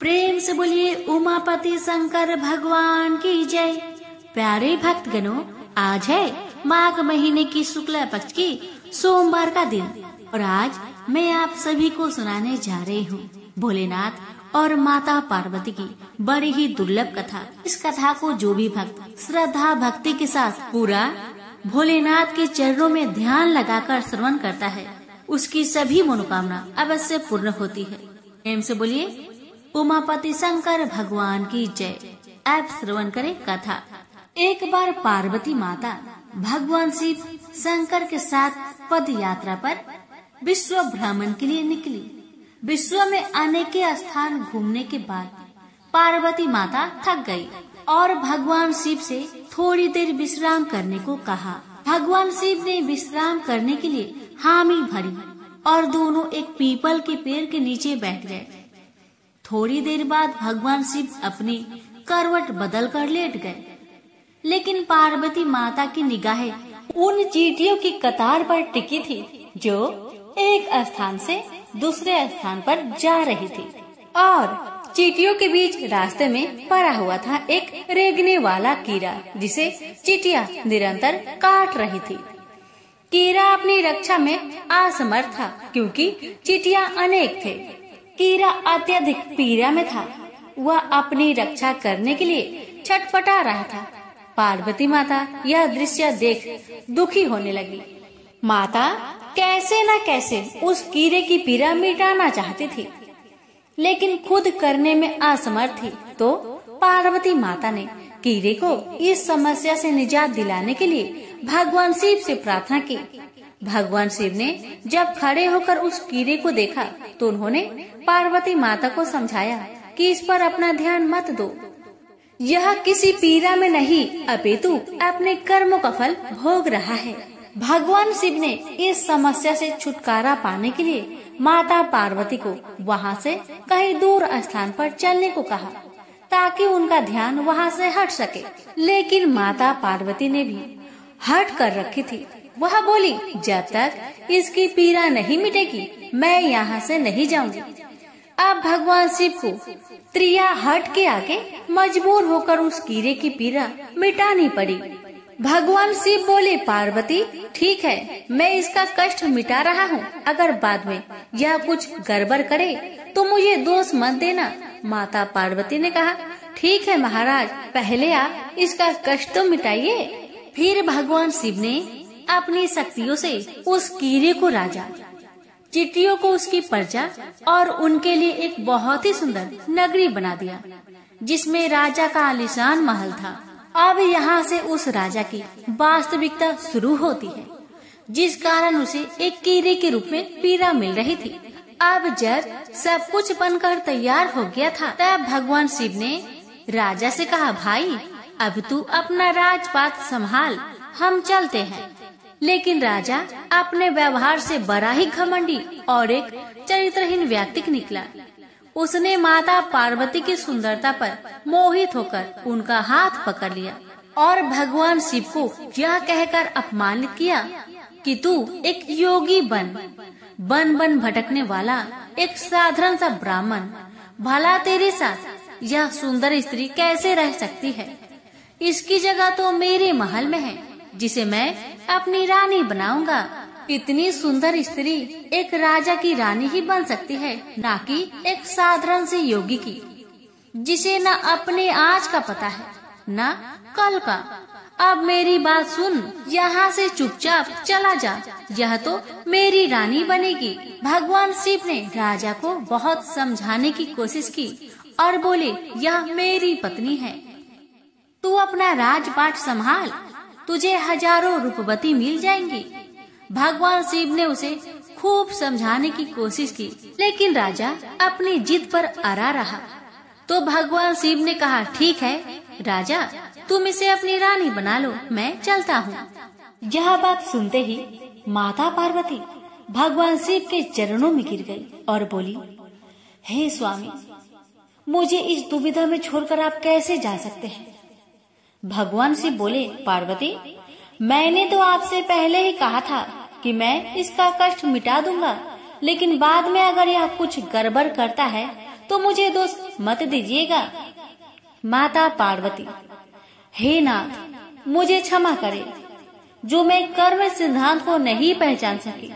प्रेम से बोलिए उमापति शंकर भगवान की जय। प्यारे भक्तगणों, आज है माघ महीने की शुक्ल पक्ष की सोमवार का दिन और आज मैं आप सभी को सुनाने जा रही हूँ भोलेनाथ और माता पार्वती की बड़ी ही दुर्लभ कथा। इस कथा को जो भी भक्त श्रद्धा भक्ति के साथ पूरा भोलेनाथ के चरणों में ध्यान लगाकर श्रवण करता है, उसकी सभी मनोकामना अवश्य पूर्ण होती है। प्रेम से बोलिए उमापति शंकर भगवान की जय। आप श्रवण करें कथा। एक बार पार्वती माता भगवान शिव शंकर के साथ पद यात्रा पर विश्व भ्रमण के लिए निकली। विश्व में अनेक स्थान घूमने के बाद पार्वती माता थक गई और भगवान शिव से थोड़ी देर विश्राम करने को कहा। भगवान शिव ने विश्राम करने के लिए हामी भरी और दोनों एक पीपल के पेड़ के नीचे बैठ गए। थोड़ी देर बाद भगवान शिव अपनी करवट बदल कर लेट गए, लेकिन पार्वती माता की निगाहें उन चींटियों की कतार पर टिकी थी जो एक स्थान से दूसरे स्थान पर जा रही थी और चींटियों के बीच रास्ते में पड़ा हुआ था एक रेंगने वाला कीड़ा जिसे चींटियां निरंतर काट रही थी। कीड़ा अपनी रक्षा में असमर्थ था क्योंकि चींटियां अनेक थे। कीड़ा अत्यधिक पीड़ा में था। वह अपनी रक्षा करने के लिए छटपटा रहा था। पार्वती माता यह दृश्य देख दुखी होने लगी। माता कैसे न कैसे उस कीड़े की पीड़ा मिटाना चाहती थी, लेकिन खुद करने में असमर्थ थी। तो पार्वती माता ने कीड़े को इस समस्या से निजात दिलाने के लिए भगवान शिव से प्रार्थना की। भगवान शिव ने जब खड़े होकर उस कीड़े को देखा तो उन्होंने पार्वती माता को समझाया कि इस पर अपना ध्यान मत दो, यह किसी पीड़ा में नहीं अपितु अपने कर्मों का फल भोग रहा है। भगवान शिव ने इस समस्या से छुटकारा पाने के लिए माता पार्वती को वहाँ से कहीं दूर स्थान पर चलने को कहा ताकि उनका ध्यान वहाँ से हट सके, लेकिन माता पार्वती ने भी हट कर रखी थी। वह बोली, जब तक इसकी पीड़ा नहीं मिटेगी मैं यहाँ से नहीं जाऊंगी। अब भगवान शिव को त्रिया हट के आगे मजबूर होकर उस कीड़े की पीड़ा मिटानी पड़ी। भगवान शिव बोले, पार्वती ठीक है, मैं इसका कष्ट मिटा रहा हूँ। अगर बाद में यह कुछ गड़बड़ करे तो मुझे दोष मत देना। माता पार्वती ने कहा, ठीक है महाराज, पहले आप इसका कष्ट तो मिटाइए। फिर भगवान शिव ने अपनी शक्तियों से उस कीड़े को राजा, चींटियों को उसकी प्रजा और उनके लिए एक बहुत ही सुंदर नगरी बना दिया जिसमें राजा का आलीशान महल था। अब यहाँ से उस राजा की वास्तविकता शुरू होती है, जिस कारण उसे एक कीड़े के रूप में पीड़ा मिल रही थी। अब जब सब कुछ बनकर तैयार हो गया था तब भगवान शिव ने राजा से कहा, भाई अब तू अपना राजपाट संभाल, हम चलते हैं। लेकिन राजा अपने व्यवहार से बड़ा ही घमंडी और एक चरित्रहीन व्यक्ति निकला। उसने माता पार्वती की सुंदरता पर मोहित होकर उनका हाथ पकड़ लिया और भगवान शिव को यह कहकर अपमानित किया कि तू एक योगी बन भटकने वाला एक साधारण सा ब्राह्मण, भला तेरे साथ यह सुंदर स्त्री कैसे रह सकती है? इसकी जगह तो मेरे महल में है जिसे मैं अपनी रानी बनाऊंगा। इतनी सुंदर स्त्री एक राजा की रानी ही बन सकती है, न कि एक साधारण से योगी की, जिसे न अपने आज का पता है न कल का। अब मेरी बात सुन, यहाँ से चुपचाप चला जा, यह तो मेरी रानी बनेगी। भगवान शिव ने राजा को बहुत समझाने की कोशिश की और बोले, यह मेरी पत्नी है, तू अपना राजपाट संभाल, तुझे हजारों रूपवती मिल जाएंगी। भगवान शिव ने उसे खूब समझाने की कोशिश की, लेकिन राजा अपनी जिद पर अड़ा रहा। तो भगवान शिव ने कहा, ठीक है राजा, तुम इसे अपनी रानी बना लो, मैं चलता हूँ। यह बात सुनते ही माता पार्वती भगवान शिव के चरणों में गिर गई और बोली, हे स्वामी, मुझे इस दुविधा में छोड़कर आप कैसे जा सकते हैं? भगवान शिव बोले, पार्वती, मैंने तो आपसे पहले ही कहा था कि मैं इसका कष्ट मिटा दूंगा, लेकिन बाद में अगर यह कुछ गड़बड़ करता है तो मुझे दोष मत दीजिएगा। माता पार्वती: हे नाथ, मुझे क्षमा करें, जो मैं कर्म सिद्धांत को नहीं पहचान सकी।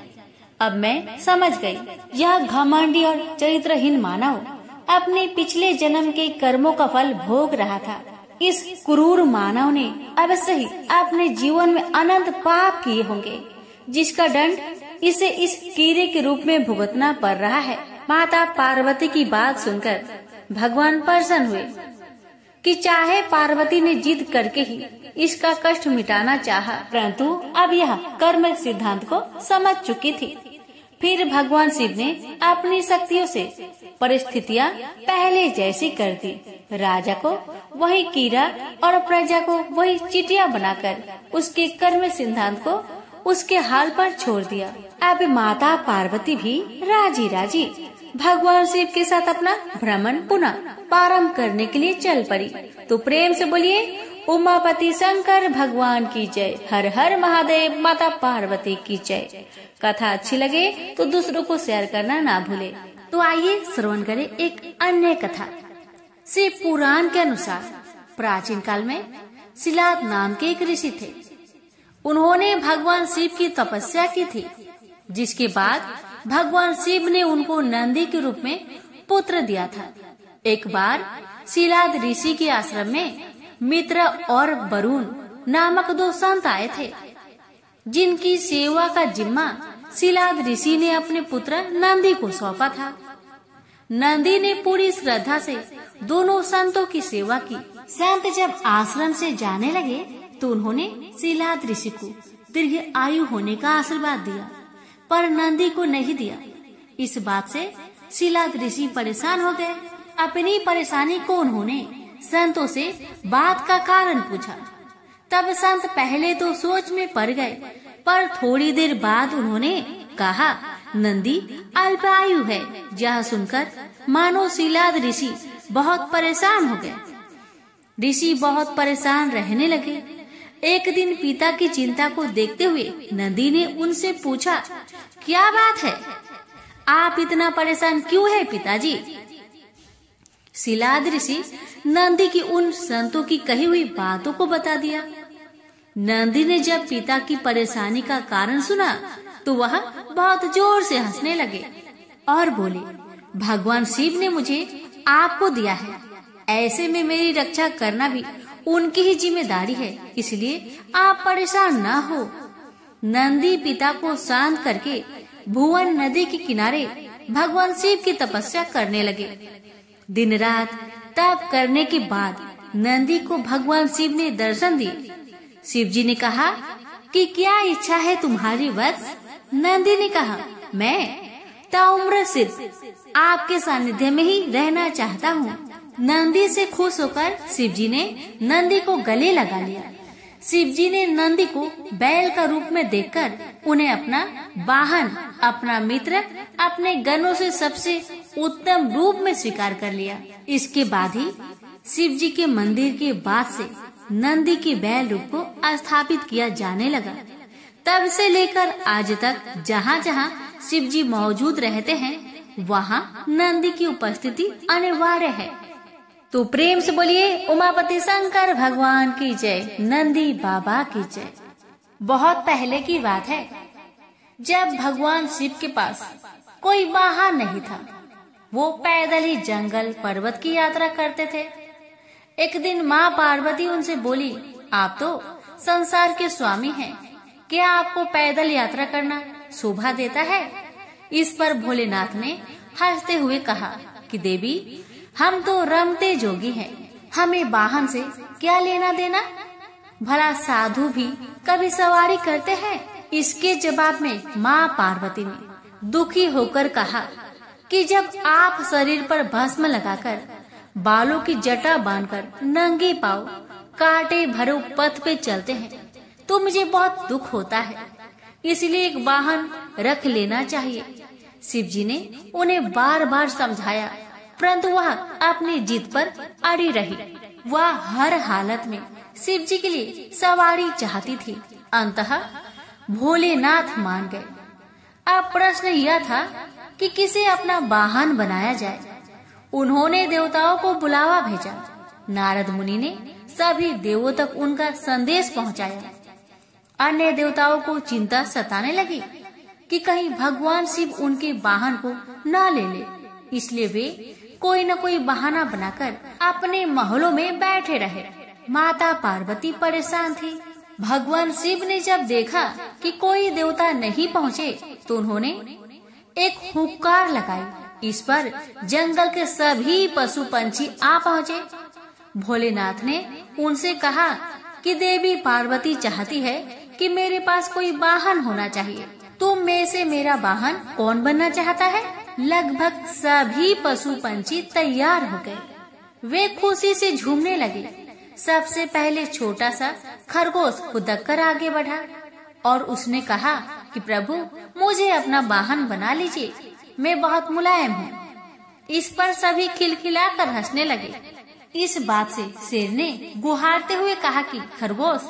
अब मैं समझ गई, यह घमंडी और चरित्रहीन मानव अपने पिछले जन्म के कर्मों का फल भोग रहा था। इस क्रूर मानव ने अवश्य ही अपने जीवन में अनंत पाप किए होंगे, जिसका दंड इसे इस कीड़े के रूप में भुगतना पड़ रहा है। माता पार्वती की बात सुनकर भगवान प्रसन्न हुए कि चाहे पार्वती ने जिद करके ही इसका कष्ट मिटाना चाहा, परंतु अब यह कर्म सिद्धांत को समझ चुकी थी। फिर भगवान शिव ने अपनी शक्तियों से परिस्थितियां पहले जैसी कर दी। राजा को वही कीड़ा और प्रजा को वही चींटियां बनाकर उसके कर्म सिद्धांत को उसके हाल पर छोड़ दिया। अब माता पार्वती भी राजी राजी भगवान शिव के साथ अपना भ्रमण पुनः प्रारंभ करने के लिए चल पड़ी। तो प्रेम से बोलिए, उमापति शंकर भगवान की जय। हर हर महादेव, माता पार्वती की जय। कथा अच्छी लगे तो दूसरों को शेयर करना ना भूले। तो आइए श्रवण करें एक अन्य कथा। शिव पुराण के अनुसार प्राचीन काल में शिलाद नाम के एक ऋषि थे। उन्होंने भगवान शिव की तपस्या की थी, जिसके बाद भगवान शिव ने उनको नंदी के रूप में पुत्र दिया था। एक बार शिलाद ऋषि के आश्रम में मित्र और वरुण नामक दो संत आए थे, जिनकी सेवा का जिम्मा शिलाद ऋषि ने अपने पुत्र नंदी को सौंपा था। नंदी ने पूरी श्रद्धा से दोनों संतों की सेवा की। संत जब आश्रम से जाने लगे तो उन्होंने शिलाद ऋषि को दीर्घ आयु होने का आशीर्वाद दिया, पर नंदी को नहीं दिया। इस बात से शिलाद ऋषि परेशान हो गए। अपनी परेशानी को उन्होंने संतों से बात का कारण पूछा। तब संत पहले तो सोच में पड़ गए, पर थोड़ी देर बाद उन्होंने कहा, नंदी अल्प आयु है। यह सुनकर मानो शिलाद ऋषि बहुत परेशान हो गए। ऋषि बहुत परेशान रहने लगे। एक दिन पिता की चिंता को देखते हुए नंदी ने उनसे पूछा, क्या बात है, आप इतना परेशान क्यों है पिताजी? शिलाद ऋषि नंदी की उन संतों की कही हुई बातों को बता दिया। नंदी ने जब पिता की परेशानी का कारण सुना तो वह बहुत जोर से हंसने लगे और बोले, भगवान शिव ने मुझे आपको दिया है, ऐसे में मेरी रक्षा करना भी उनकी ही जिम्मेदारी है, इसलिए आप परेशान न हो। नंदी पिता को शांत करके भुवन नदी के किनारे भगवान शिव की तपस्या करने लगे। दिन रात तप करने के बाद नंदी को भगवान शिव ने दर्शन दिए। शिव जी ने कहा कि क्या इच्छा है तुम्हारी वत्स? नंदी ने कहा, मैं ताउम्र सिद्ध आपके सानिध्य में ही रहना चाहता हूँ। नंदी से खुश होकर शिव जी ने नंदी को गले लगा लिया। शिव जी ने नंदी को बैल का रूप में देखकर उन्हें अपना वाहन, अपना मित्र, अपने गणों से सबसे उत्तम रूप में स्वीकार कर लिया। इसके बाद ही शिव जी के मंदिर के बाद से नंदी के बैल रूप को स्थापित किया जाने लगा। तब से लेकर आज तक जहाँ जहाँ शिव जी मौजूद रहते हैं, वहाँ नंदी की उपस्थिति अनिवार्य है। तो प्रेम से बोलिए, उमापति शंकर भगवान की जय, नंदी बाबा की जय। बहुत पहले की बात है, जब भगवान शिव के पास कोई वाहन नहीं था। वो पैदल ही जंगल पर्वत की यात्रा करते थे। एक दिन माँ पार्वती उनसे बोली, आप तो संसार के स्वामी हैं, क्या आपको पैदल यात्रा करना शोभा देता है? इस पर भोलेनाथ ने हंसते हुए कहा कि देवी, हम तो रमते जोगी हैं, हमें वाहन से क्या लेना देना? भला साधु भी कभी सवारी करते हैं? इसके जवाब में माँ पार्वती ने दुखी होकर कहा कि जब आप शरीर पर भस्म लगाकर, बालों की जटा बांधकर नंगे पांव कांटे भरे पथ पे चलते हैं तो मुझे बहुत दुख होता है, इसलिए एक वाहन रख लेना चाहिए। शिव जी ने उन्हें बार बार समझाया, परंतु वह अपनी जिद पर अड़ी रही। वह हर हालत में शिव जी के लिए सवारी चाहती थी। अंततः भोलेनाथ मान गए। अब प्रश्न यह था कि किसे अपना वाहन बनाया जाए। उन्होंने देवताओं को बुलावा भेजा। नारद मुनि ने सभी देवों तक उनका संदेश पहुंचाया। अन्य देवताओं को चिंता सताने लगी कि कहीं भगवान शिव उनके वाहन को न ले ले, इसलिए वे कोई न कोई बहाना बनाकर अपने महलों में बैठे रहे। माता पार्वती परेशान थी। भगवान शिव ने जब देखा कि कोई देवता नहीं पहुँचे तो उन्होंने एक हुक्कार लगाई। इस पर जंगल के सभी पशु पंछी आ पहुँचे। भोलेनाथ ने उनसे कहा कि देवी पार्वती चाहती है कि मेरे पास कोई वाहन होना चाहिए। तुम में से मेरा वाहन कौन बनना चाहता है? लगभग सभी पशु पंछी तैयार हो गए। वे खुशी से झूमने लगे। सबसे पहले छोटा सा खरगोश खुदक कर आगे बढ़ा और उसने कहा कि प्रभु, मुझे अपना वाहन बना लीजिए, मैं बहुत मुलायम हूँ। इस पर सभी खिलखिलाकर हंसने लगे। इस बात से शेर ने गुहारते हुए कहा कि खरगोश,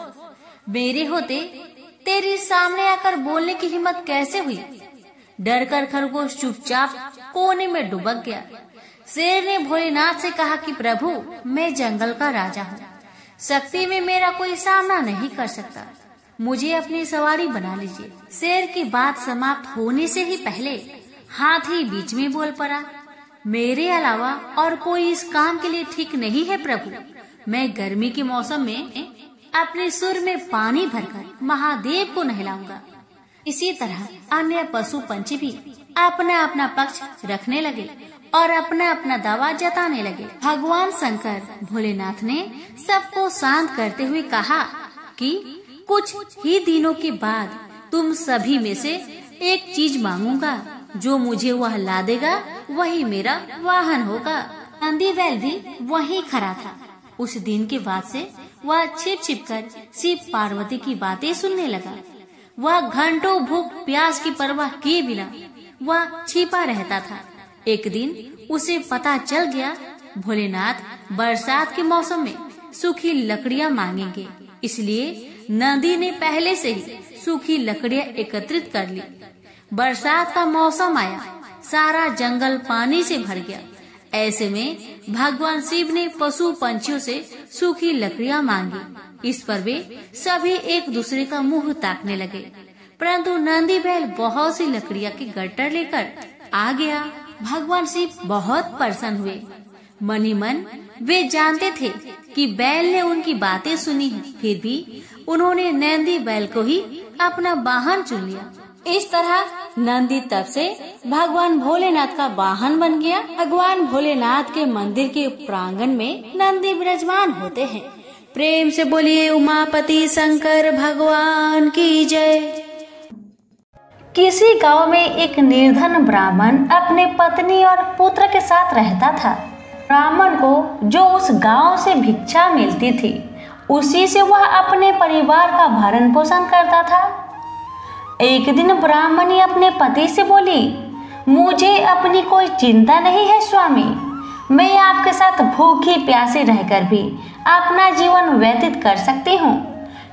मेरे होते तेरे सामने आकर बोलने की हिम्मत कैसे हुई? डरकर खरगोश चुपचाप कोने में डुबक गया। शेर ने भोलेनाथ से कहा कि प्रभु, मैं जंगल का राजा हूँ, शक्ति में मेरा कोई सामना नहीं कर सकता, मुझे अपनी सवारी बना लीजिए। शेर की बात समाप्त होने से ही पहले हाथी बीच में बोल पड़ा, मेरे अलावा और कोई इस काम के लिए ठीक नहीं है प्रभु। मैं गर्मी के मौसम में अपने सुर में पानी भरकर महादेव को नहलाऊंगा। इसी तरह अन्य पशु पंछी भी अपना अपना पक्ष रखने लगे और अपना अपना दावा जताने लगे। भगवान शंकर भोलेनाथ ने सबको शांत करते हुए कहा कि कुछ ही दिनों के बाद तुम सभी में से एक चीज मांगूंगा, जो मुझे वह ला देगा वही मेरा वाहन होगा। नंदी बैल भी वहीं खड़ा था। उस दिन के बाद से वह छिप छिप कर शिव पार्वती की बातें सुनने लगा। वह घंटों भूख प्यास की परवाह किए बिना वह छिपा रहता था। एक दिन उसे पता चल गया भोलेनाथ बरसात के मौसम में सूखी लकड़ियां मांगेंगे, इसलिए नंदी ने पहले से ही सूखी लकड़ियां एकत्रित कर ली। बरसात का मौसम आया, सारा जंगल पानी से भर गया। ऐसे में भगवान शिव ने पशु पंछियों से सूखी लकड़ियां मांगी। इस पर वे सभी एक दूसरे का मुंह ताकने लगे, परंतु नंदी बैल बहुत सी लकड़ियां के गट्टर लेकर आ गया। भगवान शिव बहुत प्रसन्न हुए। मन ही मन वे जानते थे कि बैल ने उनकी बातें सुनी है, फिर भी उन्होंने नंदी बैल को ही अपना वाहन चुन लिया। इस तरह नंदी तब से भगवान भोलेनाथ का वाहन बन गया। भगवान भोलेनाथ के मंदिर के प्रांगण में नंदी विराजमान होते हैं। प्रेम से बोलिए उमापति शंकर भगवान की जय। किसी गांव में एक निर्धन ब्राह्मण अपने पत्नी और पुत्र के साथ रहता था। ब्राह्मण को जो उस गांव से भिक्षा मिलती थी, उसी से वह अपने परिवार का भरण पोषण करता था। एक दिन ब्राह्मणी अपने पति से बोली, मुझे अपनी कोई चिंता नहीं है स्वामी, मैं आपके साथ भूखी प्यासी रहकर भी अपना जीवन व्यतीत कर सकती हूँ,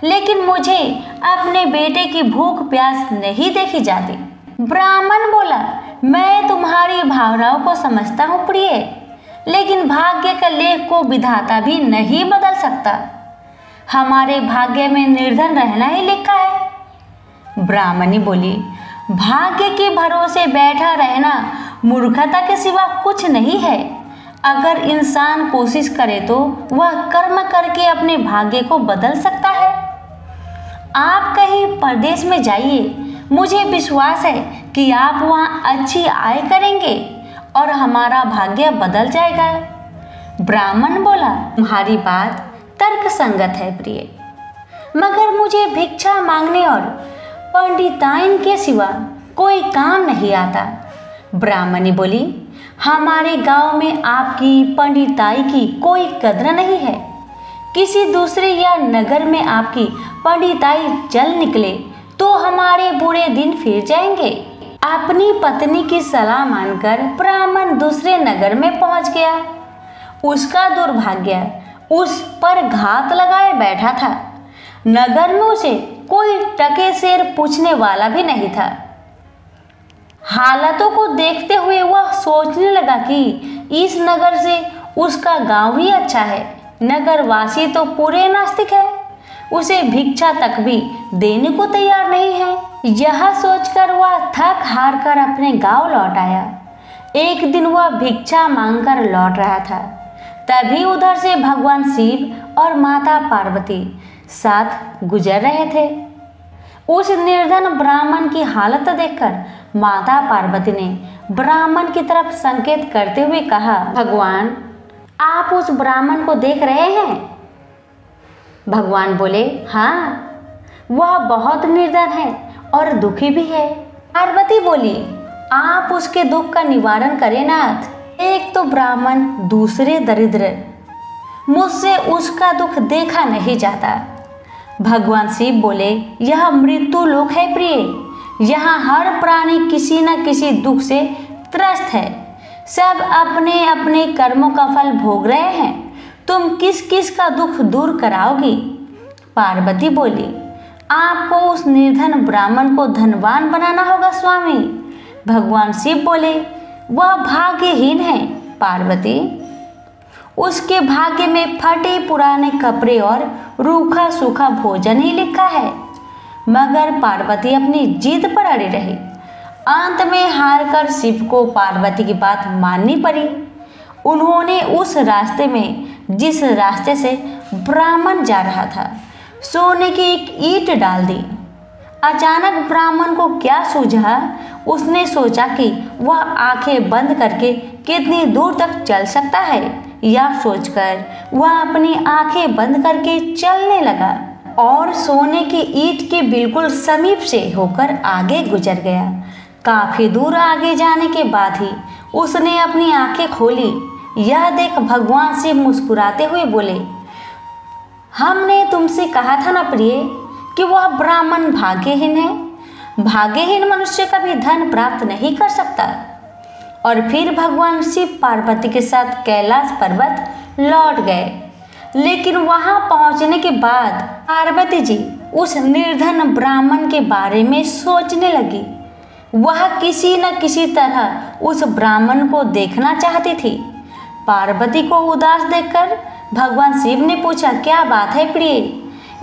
लेकिन मुझे अपने बेटे की भूख प्यास नहीं देखी जाती। ब्राह्मण बोला, मैं तुम्हारी भावनाओं को समझता हूँ प्रिय, लेकिन भाग्य का लेख को विधाता भी नहीं बदल सकता। हमारे भाग्य में निर्धन रहना ही लिखा है। ब्राह्मणी बोली, भाग्य के भरोसे बैठा रहना मूर्खता के सिवा कुछ नहीं है। अगर इंसान कोशिश करे तो वह कर्म करके अपने भाग्य को बदल सकता है। आप कहीं परदेश में जाइए, मुझे विश्वास है कि आप वहाँ अच्छी आय करेंगे और हमारा भाग्य बदल जाएगा। ब्राह्मण बोला, तुम्हारी बात तर्क संगत है प्रिय, मगर मुझे भिक्षा मांगने और पंडिताइन के सिवा कोई काम नहीं आता। ब्राह्मणी बोली, हमारे गांव में आपकी पंडिताई की कोई कद्र नहीं है। किसी दूसरे या नगर में आपकी पंडिताई चल निकले तो हमारे बुरे दिन फिर जाएंगे। अपनी पत्नी की सलाह मानकर ब्राह्मण दूसरे नगर में पहुंच गया। उसका दुर्भाग्य उस पर घात लगाए बैठा था। नगर में उसे कोई टके शेर पूछने वाला भी नहीं था। हालातों को देखते हुए वह सोचने लगा कि इस नगर से उसका गांव ही अच्छा है। नगरवासी तो पूरे नास्तिक है, उसे भिक्षा तक भी देने को तैयार नहीं है। यह सोचकर वह थक हार कर अपने गांव लौट आया। एक दिन वह भिक्षा मांगकर लौट रहा था, तभी उधर से भगवान शिव और माता पार्वती साथ गुजर रहे थे। उस निर्धन ब्राह्मण की हालत देखकर माता पार्वती ने ब्राह्मण की तरफ संकेत करते हुए कहा, भगवान आप उस ब्राह्मण को देख रहे हैं? भगवान बोले, हाँ, वह बहुत निर्धन है और दुखी भी है। पार्वती बोली, आप उसके दुख का निवारण करें नाथ। एक तो ब्राह्मण, दूसरे दरिद्र, मुझसे उसका दुख देखा नहीं जाता। भगवान शिव बोले, यह मृत्यु लोक है प्रिय, यहाँ हर प्राणी किसी न किसी दुख से त्रस्त है। सब अपने अपने कर्मों का फल भोग रहे हैं, तुम किस किस का दुख दूर कराओगी? पार्वती बोली, आपको उस निर्धन ब्राह्मण को धनवान बनाना होगा स्वामी। भगवान शिव बोले, वह भाग्यहीन है पार्वती, उसके भाग्य में फटे पुराने कपड़े और रूखा सूखा भोजन ही लिखा है। मगर पार्वती अपनी जिद पर अड़ी रही। अंत में हार कर शिव को पार्वती की बात माननी पड़ी। उन्होंने उस रास्ते में, जिस रास्ते से ब्राह्मण जा रहा था, सोने की एक ईंट डाल दी। अचानक ब्राह्मण को क्या सूझा, उसने सोचा कि वह आंखें बंद करके कितनी दूर तक चल सकता है। यह सोचकर वह अपनी आंखें बंद करके चलने लगा और सोने की ईंट के बिल्कुल समीप से होकर आगे गुजर गया। काफी दूर आगे जाने के बाद ही उसने अपनी आंखें खोली। यह देख भगवान शिव मुस्कुराते हुए बोले, हमने तुमसे कहा था ना प्रिय कि वह ब्राह्मण भाग्यहीन है। भाग्यहीन मनुष्य कभी धन प्राप्त नहीं कर सकता। और फिर भगवान शिव पार्वती के साथ कैलाश पर्वत लौट गए। लेकिन वहां पहुंचने के बाद पार्वती जी उस निर्धन ब्राह्मण के बारे में सोचने लगी। वह किसी न किसी तरह उस ब्राह्मण को देखना चाहती थी। पार्वती को उदास देखकर भगवान शिव ने पूछा, क्या बात है प्रिय,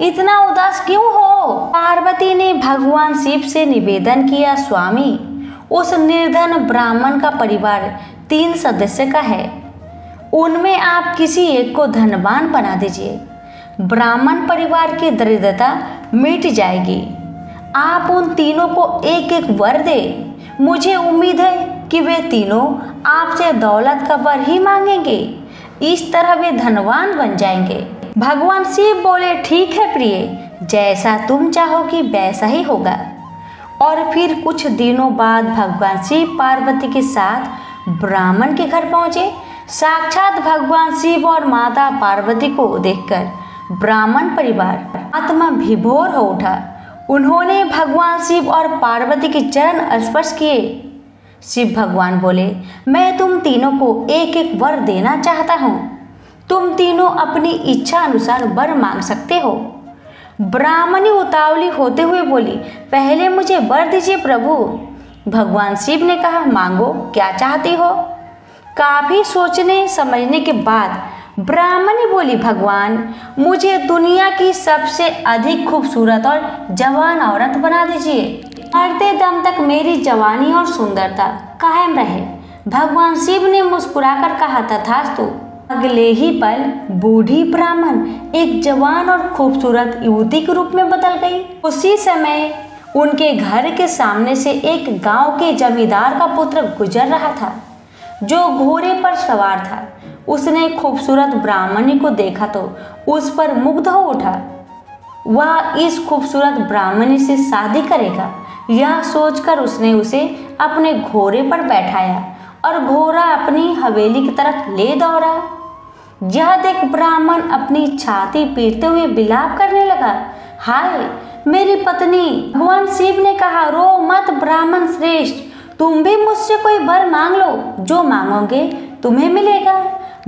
इतना उदास क्यों हो? पार्वती ने भगवान शिव से निवेदन किया, स्वामी उस निर्धन ब्राह्मण का परिवार 3 सदस्य का है, उनमें आप किसी एक को धनवान बना दीजिए। ब्राह्मण परिवार की दरिद्रता मिट जाएगी। आप उन तीनों को एक एक वर दे। मुझे उम्मीद है कि वे तीनों आपसे दौलत का वर ही मांगेंगे। इस तरह वे धनवान बन जाएंगे। भगवान शिव बोले, ठीक है प्रिय, जैसा तुम चाहोगी वैसा ही होगा। और फिर कुछ दिनों बाद भगवान शिव पार्वती के साथ ब्राह्मण के घर पहुंचे। साक्षात भगवान शिव और माता पार्वती को देखकर ब्राह्मण परिवार आत्मा विभोर हो उठा। उन्होंने भगवान शिव और पार्वती के चरण स्पर्श किए। शिव भगवान बोले, मैं तुम तीनों को एक एक वर देना चाहता हूँ। तुम तीनों अपनी इच्छा अनुसार वर मांग सकते हो। ब्राह्मणी उतावली होते हुए बोली, पहले मुझे वर दीजिए प्रभु। भगवान शिव ने कहा, मांगो, क्या चाहती हो? काफी सोचने समझने के बाद ब्राह्मणी बोली, भगवान मुझे दुनिया की सबसे अधिक खूबसूरत और जवान औरत बना दीजिए। मरते दम तक मेरी जवानी और सुंदरता कायम रहे। भगवान शिव ने मुस्कुराकर कहा, तथास्तु। अगले ही पल बूढ़ी ब्राह्मण एक जवान और खूबसूरत युवती के रूप में बदल गई। उसी समय उनके घर के सामने से एक गांव के जमींदार का पुत्र गुजर रहा था, जो घोड़े पर सवार था। उसने खूबसूरत ब्राह्मणी को देखा तो उस पर मुग्ध हो उठा। वह इस खूबसूरत ब्राह्मणी से शादी करेगा। यह सोचकर उसने उसे अपने घोड़े पर बैठाया और घोड़ा अपनी हवेली की तरफ ले दौड़ा। यह देख ब्राह्मण अपनी छाती पीटते हुए विलाप करने लगा, हाय मेरी पत्नी। भगवान शिव ने कहा, रो मत ब्राह्मण श्रेष्ठ, तुम भी मुझसे कोई वर मांग लो, जो मांगोगे तुम्हें मिलेगा।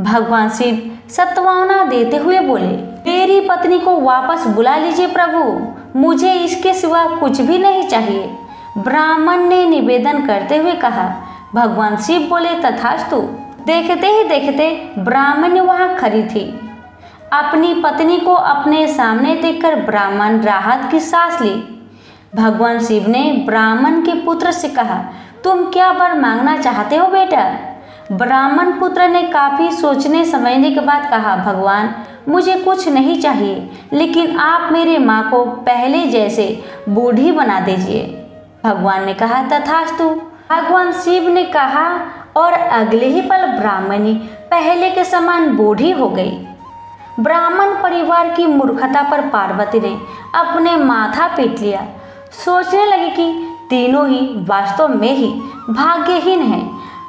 भगवान शिव सत्वाना देते हुए बोले, मेरी पत्नी को वापस बुला लीजिए प्रभु, मुझे इसके सिवा कुछ भी नहीं चाहिए। ब्राह्मण ने निवेदन करते हुए कहा। भगवान शिव बोले, तथास्तु। देखते ही देखते ब्राह्मण वहां खड़ी थी। अपनी पत्नी को अपने सामने देखकर ब्राह्मण राहत की सांस ली। भगवान शिव ने ब्राह्मण के पुत्र से कहा, तुम क्या वर मांगना चाहते हो बेटा? ब्राह्मण पुत्र ने काफी सोचने समझने के बाद कहा, भगवान मुझे कुछ नहीं चाहिए, लेकिन आप मेरे माँ को पहले जैसे बूढ़ी बना दीजिए। भगवान ने कहा, तथास्तु। भगवान शिव ने कहा और अगले ही पल ब्राह्मणी पहले के समान बूढ़ी हो गई। ब्राह्मण परिवार की मूर्खता पर पार्वती ने अपने माथा पीट लिया। सोचने लगी कि तीनों ही वास्तव में ही भाग्यहीन हैं।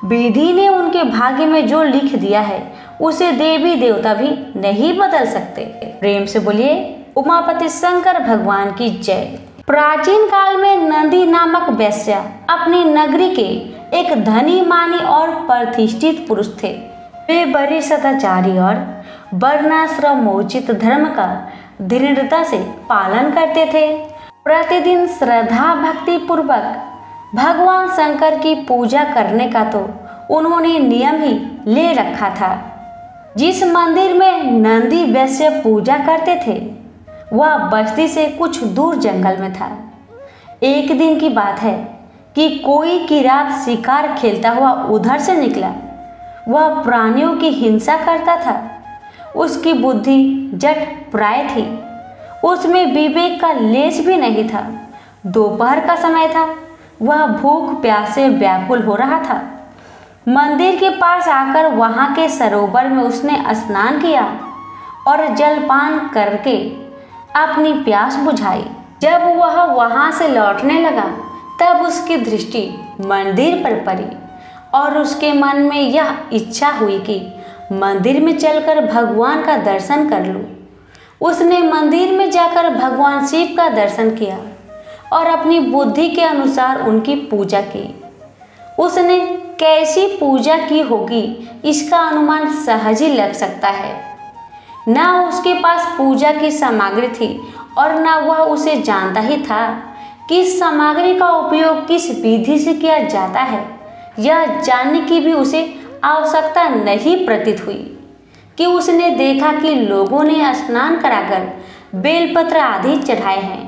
विधि ने उनके भाग्य में जो लिख दिया है उसे देवी देवता भी नहीं बदल सकते। प्रेम से बोलिए उमापति शंकर भगवान की जय। प्राचीन काल में नंदी नामक वैश्या अपनी नगरी के एक धनी मानी और प्रतिष्ठित पुरुष थे। वे बड़े सदाचारी और वर्णाश्रमोचित धर्म का दृढ़ता से पालन करते थे। प्रतिदिन श्रद्धा भक्ति पूर्वक भगवान शंकर की पूजा करने का तो उन्होंने नियम ही ले रखा था। जिस मंदिर में नंदी वैश्य पूजा करते थे वह बस्ती से कुछ दूर जंगल में था। एक दिन की बात है कि कोई की रात शिकार खेलता हुआ उधर से निकला। वह प्राणियों की हिंसा करता था। उसकी बुद्धि जट प्राय थी। उसमें विवेक का लेश भी नहीं था। दोपहर का समय था। वह भूख प्यास से व्याकुल हो रहा था। मंदिर के पास आकर वहां के सरोवर में उसने स्नान किया और जलपान करके अपनी प्यास बुझाई। जब वह वहां से लौटने लगा तब उसकी दृष्टि मंदिर पर पड़ी और उसके मन में यह इच्छा हुई कि मंदिर में चलकर भगवान का दर्शन कर लूं। उसने मंदिर में जाकर भगवान शिव का दर्शन किया और अपनी बुद्धि के अनुसार उनकी पूजा की। उसने कैसी पूजा की होगी इसका अनुमान सहज ही लग सकता है। न उसके पास पूजा की सामग्री थी और न वह उसे जानता ही था कि इस सामग्री का उपयोग किस विधि से किया जाता है। यह जानने की भी उसे आवश्यकता नहीं प्रतीत हुई कि उसने देखा कि लोगों ने स्नान कराकर बेलपत्र आदि चढ़ाए हैं।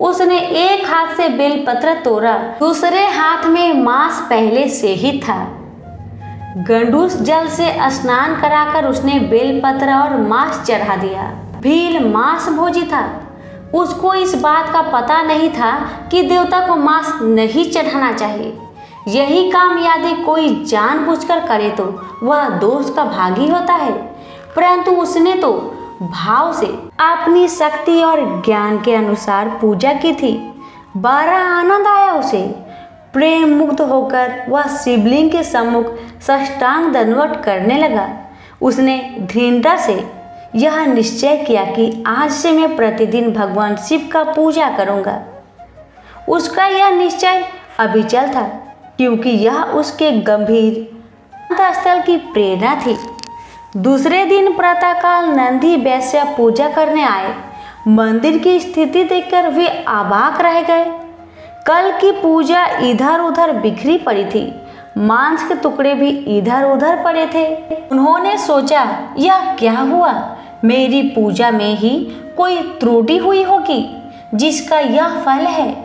उसने एक हाथ से बेलपत्र तोड़ा, दूसरे हाथ में मांस पहले से ही था। गंडूस जल से स्नान कराकर उसने बेलपत्र और मांस चढ़ा दिया। भील मांस भोजी था। उसको इस बात का पता नहीं था कि देवता को मांस नहीं चढ़ाना चाहिए। यही काम यदि कोई जानबूझकर करे तो वह दोष का भागी होता है, परंतु उसने तो भाव से अपनी शक्ति और ज्ञान के अनुसार पूजा की थी। बड़ा आनंद आया उसे। प्रेम मुक्त होकर वह शिवलिंग के सम्मुख साष्टांग दंडवत करने लगा। उसने दृढ़ता से यह निश्चय किया कि आज से मैं प्रतिदिन भगवान शिव का पूजा करूंगा। उसका यह निश्चय अविचल था क्योंकि यह उसके गंभीर अंतःस्थल की प्रेरणा थी। दूसरे दिन प्रातःकाल नंदी वैश्य पूजा करने आए। मंदिर की स्थिति देखकर वे अवाक रह गए। कल की पूजा इधर उधर बिखरी पड़ी थी। मांस के टुकड़े भी इधर उधर पड़े थे। उन्होंने सोचा, यह क्या हुआ? मेरी पूजा में ही कोई त्रुटि हुई होगी जिसका यह फल है।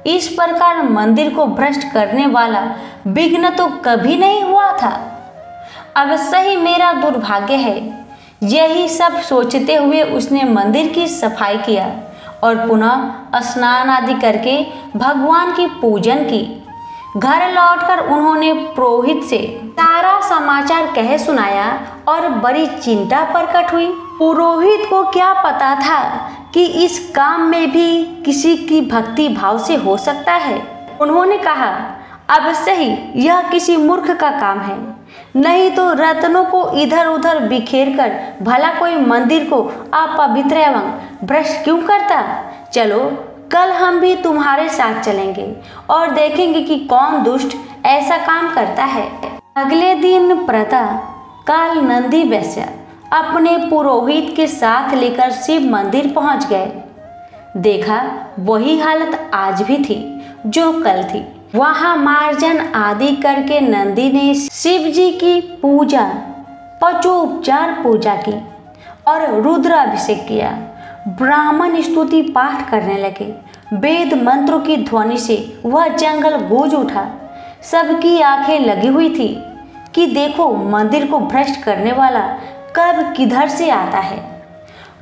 इस प्रकार मंदिर को भ्रष्ट करने वाला विघ्न तो कभी नहीं हुआ था। अवश्य ही मेरा दुर्भाग्य है। यही सब सोचते हुए उसने मंदिर की सफाई किया और पुनः स्नान आदि करके भगवान की पूजन की। घर लौटकर उन्होंने पुरोहित से सारा समाचार कह सुनाया और बड़ी चिंता प्रकट हुई। पुरोहित को क्या पता था कि इस काम में भी किसी की भक्ति भाव से हो सकता है। उन्होंने कहा, अवश्य ही यह किसी मूर्ख का काम है, नहीं तो रत्नों को इधर उधर बिखेर कर भला कोई मंदिर को अपवित्र एवं भ्रष्ट क्यों करता। चलो कल हम भी तुम्हारे साथ चलेंगे और देखेंगे कि कौन दुष्ट ऐसा काम करता है। अगले दिन प्रातः काल नंदी वैश्य अपने पुरोहित के साथ लेकर शिव मंदिर पहुंच गए। देखा वही हालत आज भी थी। जो कल थी। वहाँ मार्जन आदि करके नंदी ने शिव जी की पूजा, पचोपचार पूजा की और रुद्राभिषेक किया। ब्राह्मण स्तुति पाठ करने लगे। वेद मंत्रों की ध्वनि से वह जंगल गूंज उठा। सबकी आंखें लगी हुई थी कि देखो मंदिर को भ्रष्ट करने वाला कब किधर से आता है।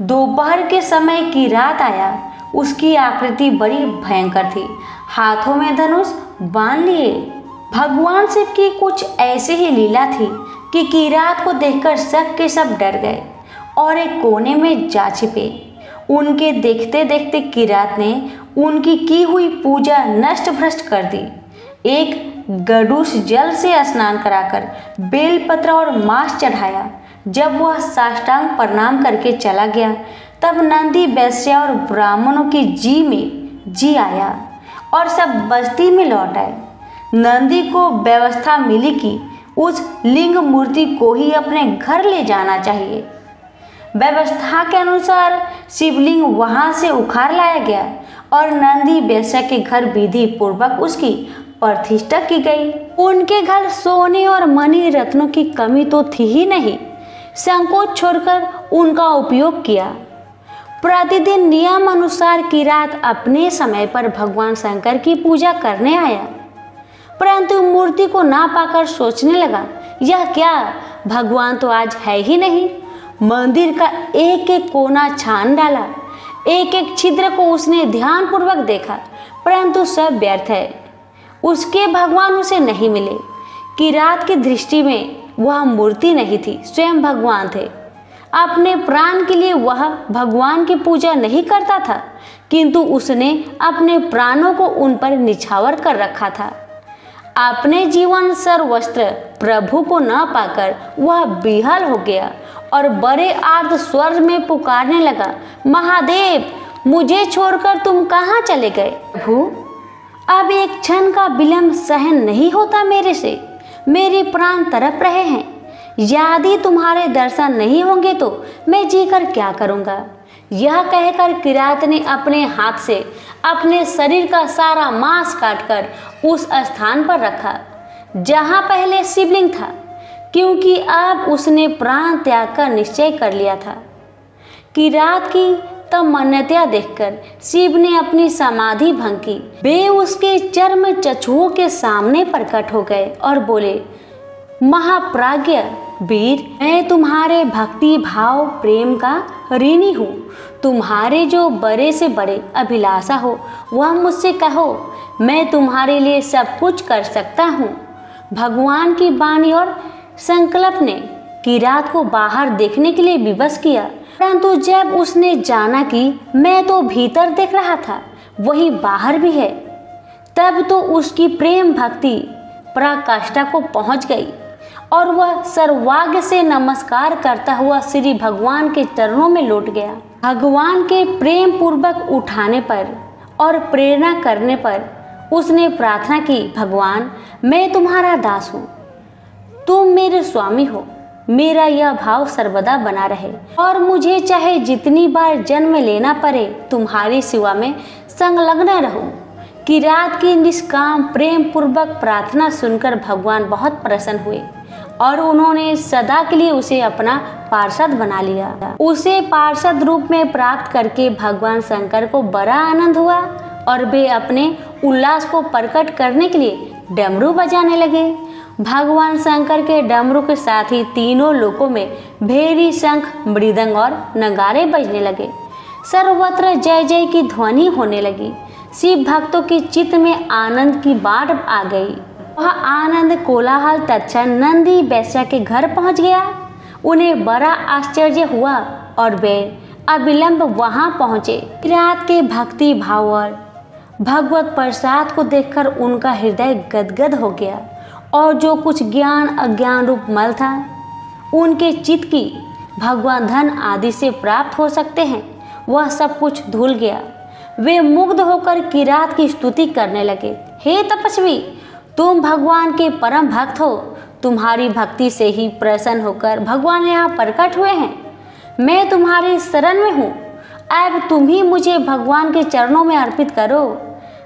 दोपहर के समय की रात आया। उसकी आकृति बड़ी भयंकर थी। हाथों में धनुष बांध लिए। भगवान शिव की कुछ ऐसी ही लीला थी कि किरात को देखकर सब के सब डर गए और एक कोने में जा छिपे। उनके देखते देखते किरात ने उनकी की हुई पूजा नष्ट भ्रष्ट कर दी। एक गडूस जल से स्नान कराकर बेलपत्र और मांस चढ़ाया। जब वह साष्टांग प्रणाम करके चला गया तब नंदी वैश्या और ब्राह्मणों की जी में जी आया और सब बस्ती में लौट आए। नंदी को व्यवस्था मिली कि उस लिंग मूर्ति को ही अपने घर ले जाना चाहिए। व्यवस्था के अनुसार शिवलिंग वहां से उखाड़ लाया गया और नंदी वैश्या के घर विधि पूर्वक उसकी प्रतिष्ठा की गई। उनके घर सोने और मणि रत्नों की कमी तो थी ही नहीं। संकोच छोड़कर उनका उपयोग किया। प्रतिदिन नियम अनुसार किरात अपने समय पर भगवान शंकर की पूजा करने आया, परंतु मूर्ति को ना पाकर सोचने लगा, यह क्या, भगवान तो आज है ही नहीं। मंदिर का एक एक कोना छान डाला। एक एक छिद्र को उसने ध्यानपूर्वक देखा, परंतु सब व्यर्थ है। उसके भगवान उसे नहीं मिले। किरात की दृष्टि में वह मूर्ति नहीं थी, स्वयं भगवान थे। अपने प्राण के लिए वह भगवान की पूजा नहीं करता था, किंतु उसने अपने प्राणों को उन पर निछावर कर रखा था। अपने जीवन सर्वस्त्र प्रभु को न पाकर वह विहल हो गया और बड़े आर्त स्वर में पुकारने लगा, महादेव, मुझे छोड़कर तुम कहाँ चले गए? प्रभु, अब एक क्षण का विलंब सहन नहीं होता मेरे से। मेरे प्राण तड़प रहे हैं। यदि तुम्हारे दर्शन नहीं होंगे तो मैं जीकर क्या करूँगा? यह कहकर किरात ने अपने हाथ से अपने शरीर का सारा मांस काटकर उस स्थान पर रखा जहाँ पहले शिवलिंग था, क्योंकि अब उसने प्राण त्याग का निश्चय कर लिया था। किरात की तमन्नता देखकर शिव ने अपनी समाधि भंग की। वे उसके चर्म चक्षुओं के सामने प्रकट हो गए और बोले, महाप्राज्ञ वीर, मैं तुम्हारे भक्ति भाव प्रेम का ऋणी हूँ। तुम्हारे जो बड़े से बड़े अभिलाषा हो वह मुझसे कहो, मैं तुम्हारे लिए सब कुछ कर सकता हूँ। भगवान की वाणी और संकल्प ने किरात को बाहर देखने के लिए विवश किया, परंतु जब उसने जाना कि मैं तो भीतर देख रहा था, वही बाहर भी है, तब तो उसकी प्रेम भक्ति पराकाष्ठा को पहुंच गई और वह सर्वाग्र से नमस्कार करता हुआ श्री भगवान के चरणों में लौट गया। भगवान के प्रेम पूर्वक उठाने पर और प्रेरणा करने पर उसने प्रार्थना की, भगवान, मैं तुम्हारा दास हूँ, तुम मेरे स्वामी हो। मेरा यह भाव सर्वदा बना रहे और मुझे चाहे जितनी बार जन्म लेना पड़े तुम्हारी सेवा में संलग्न रहूं। किरात की निष्काम प्रेम पूर्वक प्रार्थना सुनकर भगवान बहुत प्रसन्न हुए और उन्होंने सदा के लिए उसे अपना पार्षद बना लिया। उसे पार्षद रूप में प्राप्त करके भगवान शंकर को बड़ा आनंद हुआ और वे अपने उल्लास को प्रकट करने के लिए डमरू बजाने लगे। भगवान शंकर के डमरू के साथ ही तीनों लोकों में भेरी, शंख, मृदंग और नगारे बजने लगे। सर्वत्र जय जय की ध्वनि होने लगी। शिव भक्तों की चित्त में आनंद की बाढ़ आ गई। वह आनंद कोलाहल तत्क्षण नंदी वैश्या के घर पहुंच गया। उन्हें बड़ा आश्चर्य हुआ और वे अविलंब वहां पहुंचे। किरात के भक्ति भाव और भगवत प्रसाद को देखकर उनका हृदय गदगद हो गया और जो कुछ ज्ञान अज्ञान रूप मल था उनके चित्त की भगवान धन आदि से प्राप्त हो सकते हैं, वह सब कुछ धुल गया। वे मुग्ध होकर किरात की स्तुति करने लगे। हे तपस्वी, तुम भगवान के परम भक्त हो। तुम्हारी भक्ति से ही प्रसन्न होकर भगवान यहाँ प्रकट हुए हैं। मैं तुम्हारी शरण में हूँ। अब तुम ही मुझे भगवान के चरणों में अर्पित करो।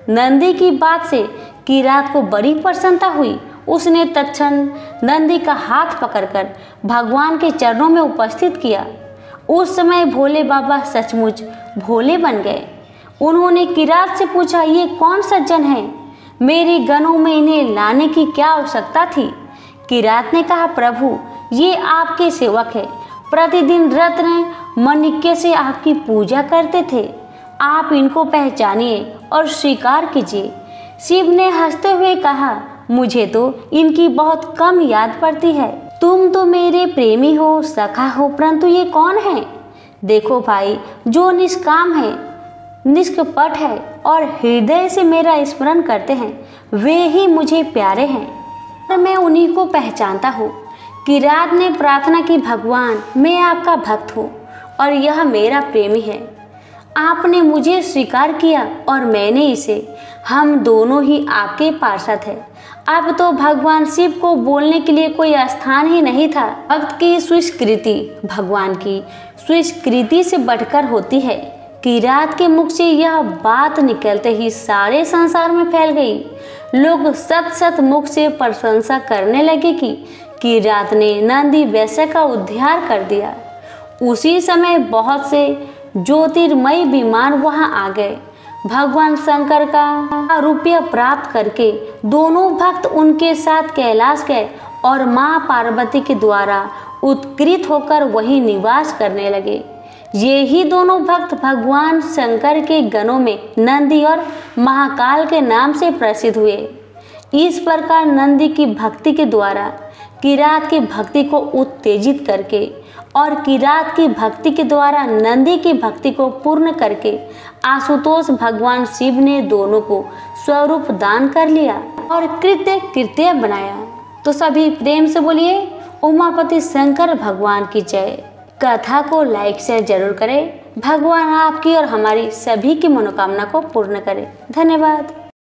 नंदी की बात से किरात को बड़ी प्रसन्नता हुई। उसने तत्क्षण नंदी का हाथ पकड़कर भगवान के चरणों में उपस्थित किया। उस समय भोले बाबा सचमुच भोले बन गए। उन्होंने किरात से पूछा, ये कौन सज्जन है? मेरे गनों में इन्हें लाने की क्या आवश्यकता थी? किरात ने कहा, प्रभु ये आपके सेवक है, प्रतिदिन रत्न माणिक्य से आपकी पूजा करते थे। आप इनको पहचानिए और स्वीकार कीजिए। शिव ने हंसते हुए कहा, मुझे तो इनकी बहुत कम याद पड़ती है। तुम तो मेरे प्रेमी हो, सखा हो, परंतु ये कौन है? देखो भाई, जो निष्काम है, निष्कपट है और हृदय से मेरा स्मरण करते हैं, वे ही मुझे प्यारे हैं और मैं उन्हीं को पहचानता हूँ। किरात ने प्रार्थना की, भगवान मैं आपका भक्त हूँ और यह मेरा प्रेमी है। आपने मुझे स्वीकार किया और मैंने इसे। हम दोनों ही आपके पार्षद हैं। अब तो भगवान शिव को बोलने के लिए कोई स्थान ही नहीं था। भक्त की स्वीकृति भगवान की स्वीकृति से बढ़कर होती है। किरात के मुख से यह बात निकलते ही सारे संसार में फैल गई। लोग सत सत मुख से प्रशंसा करने लगे कि किरात ने नंदी वैश्य का उद्धार कर दिया। उसी समय बहुत से ज्योतिर्मय विमान वहां आ गए। भगवान शंकर का रुपया प्राप्त करके दोनों भक्त उनके साथ कैलाश गए और मां पार्वती के द्वारा उत्कृत होकर वहीं निवास करने लगे। ये ही दोनों भक्त भगवान शंकर के गणों में नंदी और महाकाल के नाम से प्रसिद्ध हुए। इस प्रकार नंदी की भक्ति के द्वारा किरात की भक्ति को उत्तेजित करके और किरात की भक्ति के द्वारा नंदी की भक्ति को पूर्ण करके आशुतोष भगवान शिव ने दोनों को स्वरूप दान कर लिया और कृत्य बनाया। तो सभी प्रेम से बोलिए उमापति शंकर भगवान की जय। कथा को लाइक शेयर जरूर करें। भगवान आपकी और हमारी सभी की मनोकामना को पूर्ण करें। धन्यवाद।